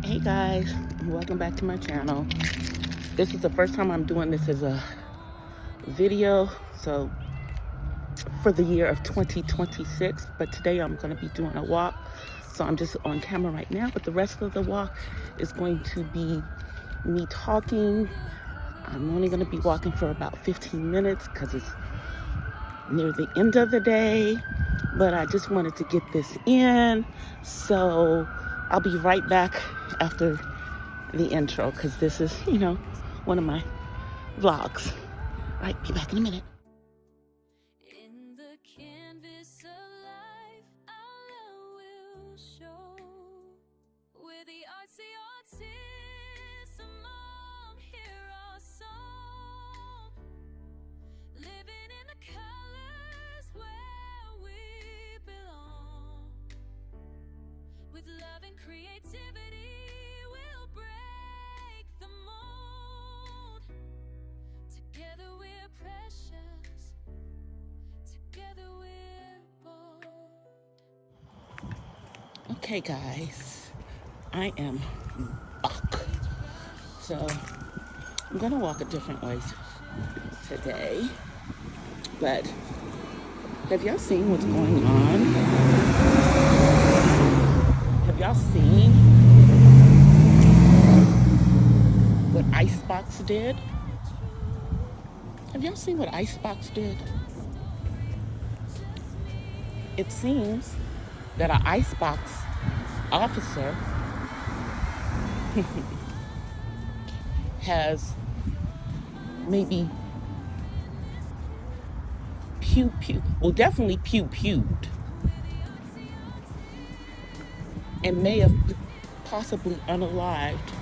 Hey guys, welcome back to my channel. This is the first time I'm doing this as a video, so for the year of 2026, but today I'm going to be doing a walk. So I'm just on camera right now, but the rest of the walk is going to be me talking. I'm only going to be walking for about 15 minutes because it's near the end of the day, but I just wanted to get this in. So I'll be right back after the intro because this is, one of my vlogs. All right, be back in a minute. In the canvas of life, our love will show. With the artsy artists among hear our song. Living in the colors where we belong. With love and creativity, we'll break the mold. Together we're precious. Together we're bold. Okay, guys, I am back. So I'm gonna walk a different way today, but have y'all seen what's going on? Have y'all seen what Icebox did? Have y'all seen what Icebox did? It seems that an Icebox officer has maybe definitely pewed, and may have possibly unalived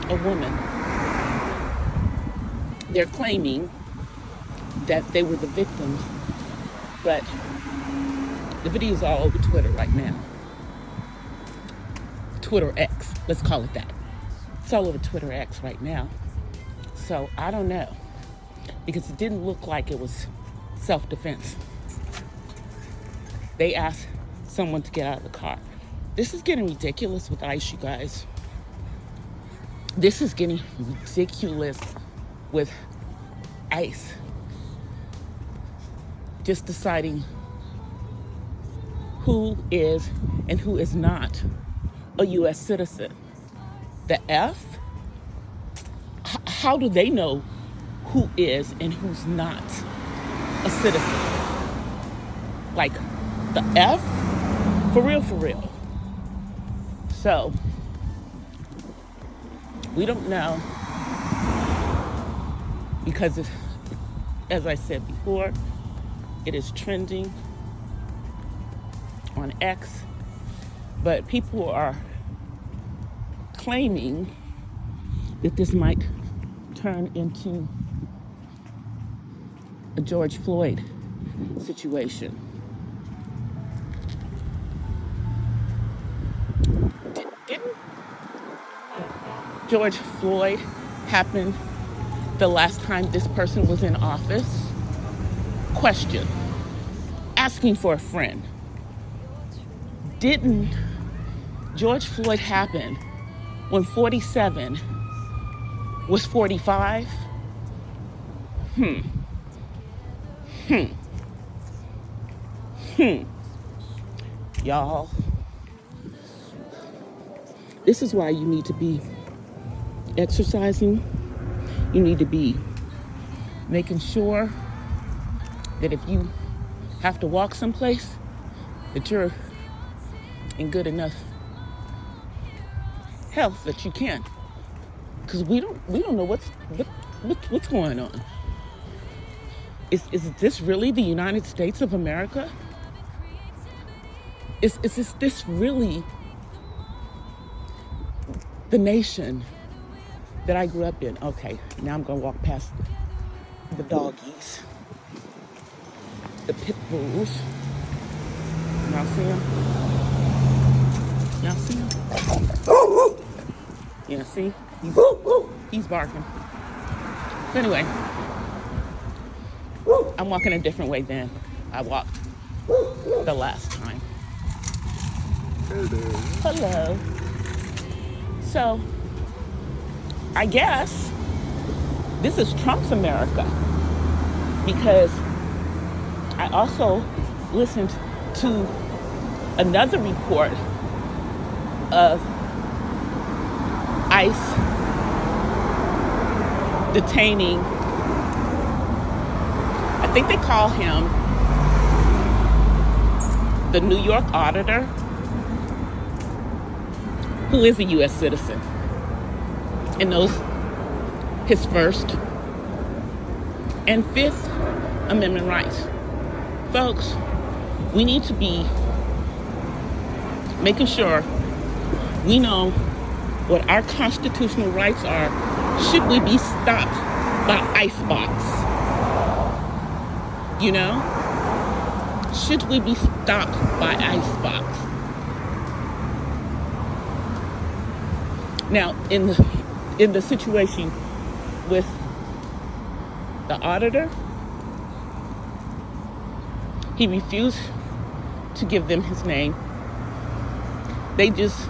a woman. They're claiming that they were the victims, but the video is all over Twitter right now. Twitter X, let's call it that. It's all over Twitter X right now. So I don't know, because it didn't look like it was self-defense. They asked someone to get out of the car. This is getting ridiculous with ICE, you guys. This is getting ridiculous with ICE. Just deciding who is and who is not a U.S. citizen. The F? How do they know who is and who's not a citizen? Like the F? For real, for real. So, we don't know because, as I said before, it is trending on X, but people are claiming that this might turn into a George Floyd situation. Didn't George Floyd happen the last time this person was in office? Question. Asking for a friend. Didn't George Floyd happen when 47 was 45? Y'all, this is why you need to be exercising. You need to be making sure that if you have to walk someplace, that you're in good enough health that you can. Because we don't know what's going on. Is this really the United States of America? Is this really the nation that I grew up in? Okay, now I'm gonna walk past the doggies, the pit bulls. Y'all see them? Y'all see him? Yeah, see? He's barking. But anyway, I'm walking a different way than I walked the last time. Hey there. Hello. So, I guess this is Trump's America, because I also listened to another report of ICE detaining, I think they call him the New York auditor, who is a U.S. citizen and knows his First and Fifth Amendment rights. Folks, we need to be making sure we know what our constitutional rights are should we be stopped by ICEbox. You know? Should we be stopped by ICEbox? Now, in the situation with the auditor, he refused to give them his name. They just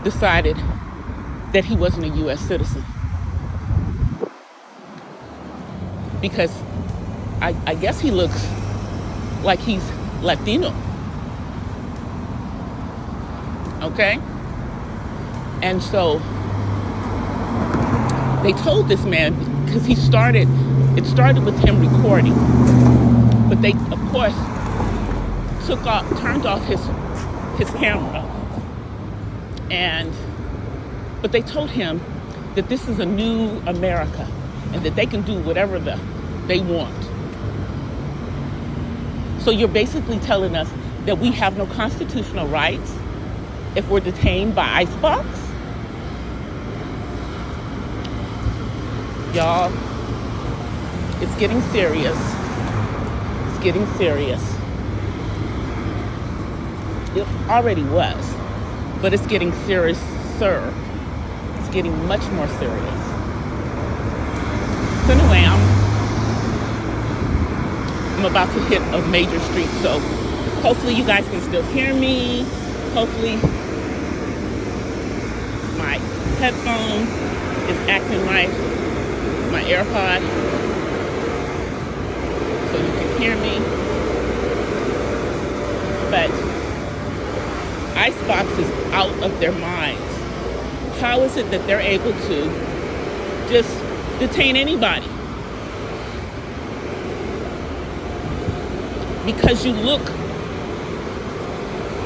decided that he wasn't a U.S. citizen. Because I guess he looks like he's Latino. Okay? And so they told this man, because it started with him recording. But they, of course, turned off his camera. But they told him that this is a new America and that they can do whatever they want. So you're basically telling us that we have no constitutional rights if we're detained by ICEbox? Y'all, it's getting serious. It's getting serious. It already was, but it's getting serious, sir. It's getting much more serious. So anyway, I'm about to hit a major street, so hopefully you guys can still hear me. Hopefully my headphone is acting right, my AirPod, so you can hear me. But ICEbox is out of their minds. How is it that they're able to just detain anybody? Because you look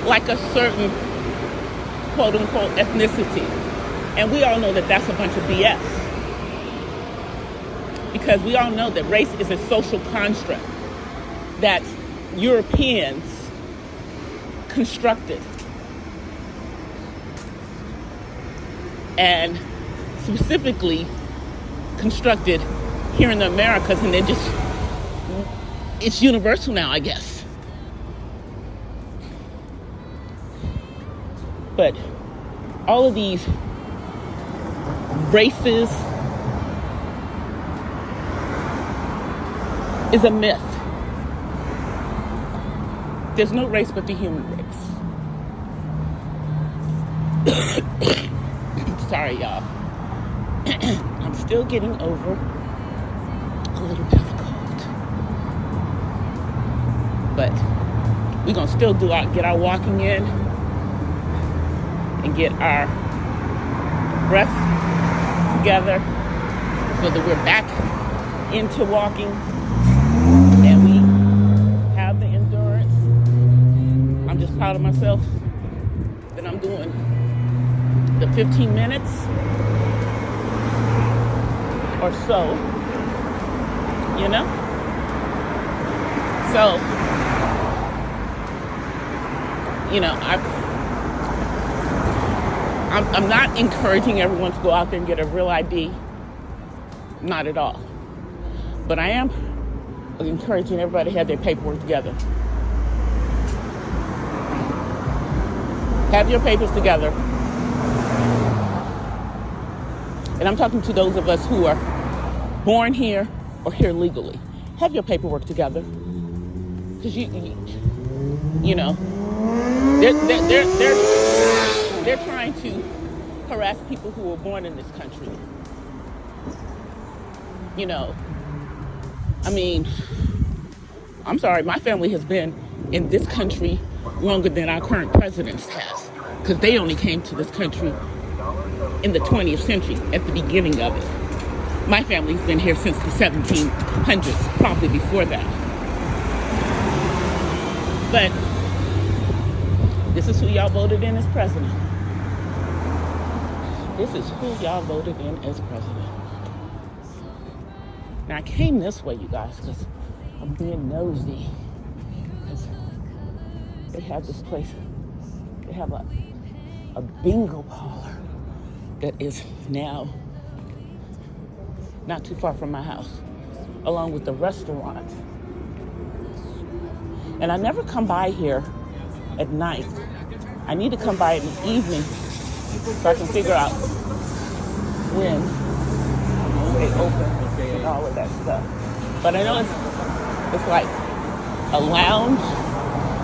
like a certain quote-unquote ethnicity. And we all know that that's a bunch of BS. Because we all know that race is a social construct that Europeans constructed. And specifically constructed here in the Americas, and then it's universal now, I guess. But all of these races is a myth. There's no race but the human race. Sorry, y'all. I'm still getting over a little difficult. But we're going to still get our walking in and get our breath together so that we're back into walking and we have the endurance. I'm just proud of myself that I'm doing the 15 minutes or so, you know? So, you know, I'm not encouraging everyone to go out there and get a real ID. Not at all. But I am encouraging everybody to have their paperwork together. Have your papers together. And I'm talking to those of us who are born here or here legally. Have your paperwork together. Because you know, They're trying to harass people who were born in this country. You know, I mean, I'm sorry, my family has been in this country longer than our current presidents has, because they only came to this country in the 20th century, at the beginning of it. My family's been here since the 1700s, probably before that. But this is who y'all voted in as president. This is who y'all voted in as president. Now, I came this way, you guys, because I'm being nosy. Because they have this place, they have a bingo parlor that is now not too far from my house, along with the restaurant. And I never come by here at night. I need to come by in the evening so I can figure out when they open and all of that stuff. But I know it's like a lounge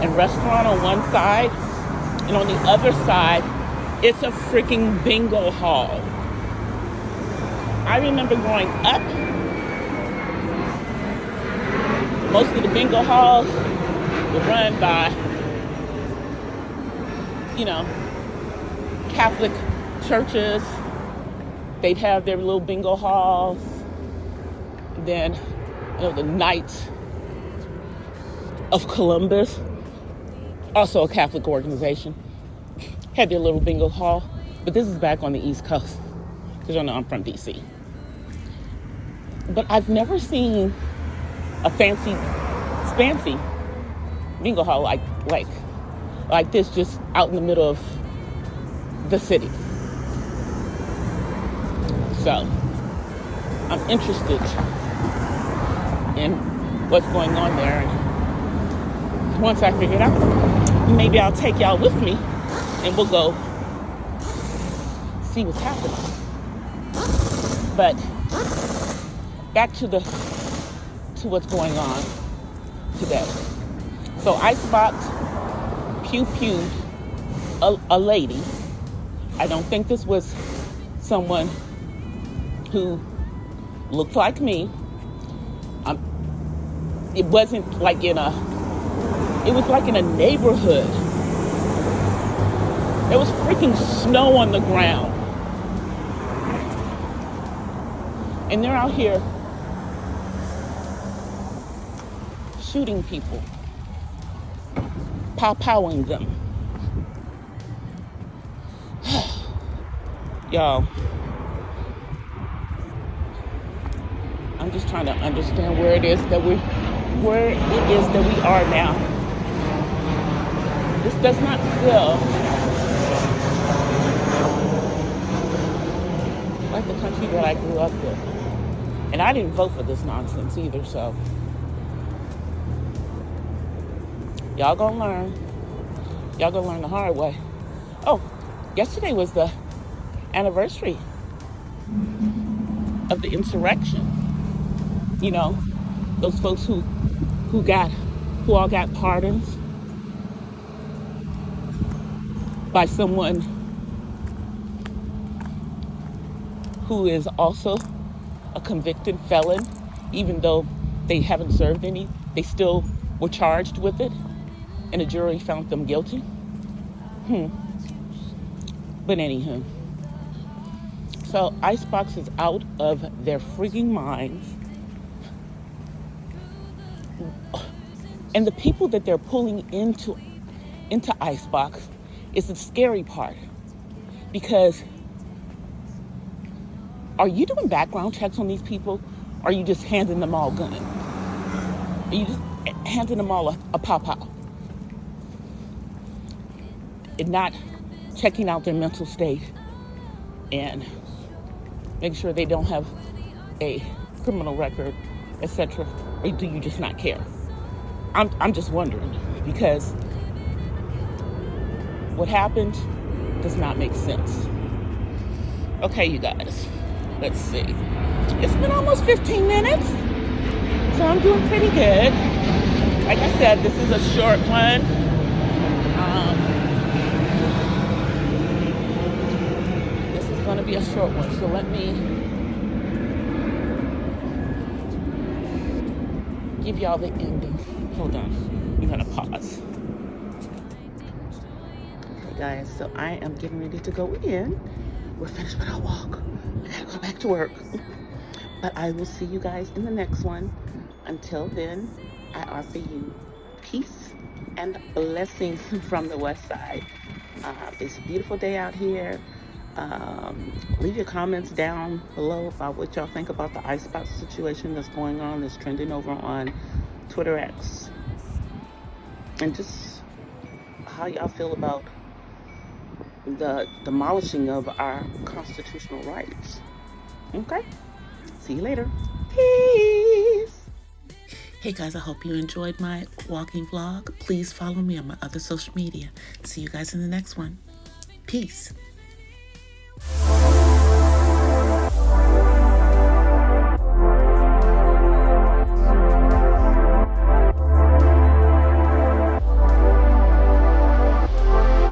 and restaurant on one side, and on the other side, it's a freaking bingo hall. I remember growing up, most of the bingo halls were run by, you know, Catholic churches. They'd have their little bingo halls. Then, you know, the Knights of Columbus, also a Catholic organization, had their little bingo hall. But this is back on the East Coast, because you know I'm from DC. But I've never seen a fancy bingo hall like this, just out in the middle of the city. So I'm interested in what's going on there, and once I figure it out, maybe I'll take y'all with me and we'll go see what's happening. But back to what's going on today. So Icebox pew-pewed a lady. I don't think this was someone who looked like me. It wasn't like it was like in a neighborhood. There was freaking snow on the ground. And they're out here shooting people, pow-powing them. Y'all, I'm just trying to understand where it is that we are now. This does not feel like the country that I grew up in. And I didn't vote for this nonsense either, so y'all gonna learn. Y'all gonna learn the hard way. Oh, yesterday was the anniversary of the insurrection. You know, those folks who all got pardons by someone who is also a convicted felon, even though they haven't served any, they still were charged with it, and a jury found them guilty. But anywho, so Icebox is out of their freaking minds. And the people that they're pulling into Icebox is the scary part. Because are you doing background checks on these people? Or are you just handing them all guns? Are you just handing them all a pow-pow? And not checking out their mental state and making sure they don't have a criminal record, etc. Or do you just not care? I'm just wondering, because what happened does not make sense. Okay, you guys, let's see. It's been almost 15 minutes, so I'm doing pretty good. Like I said, this is a short one. be a short one, so let me give y'all the ending. Hold on, I'm gonna pause. Okay guys, so I am getting ready to go in. We're finished with our walk. I gotta go back to work. But I will see you guys in the next one. Until then, I offer you peace and blessings from the West Side. It's a beautiful day out here. Leave your comments down below about what y'all think about the icebox situation that's going on, that's trending over on Twitter X. And just how y'all feel about the demolishing of our constitutional rights. Okay? See you later. Peace. Hey guys, I hope you enjoyed my walking vlog. Please follow me on my other social media. See you guys in the next one. Peace.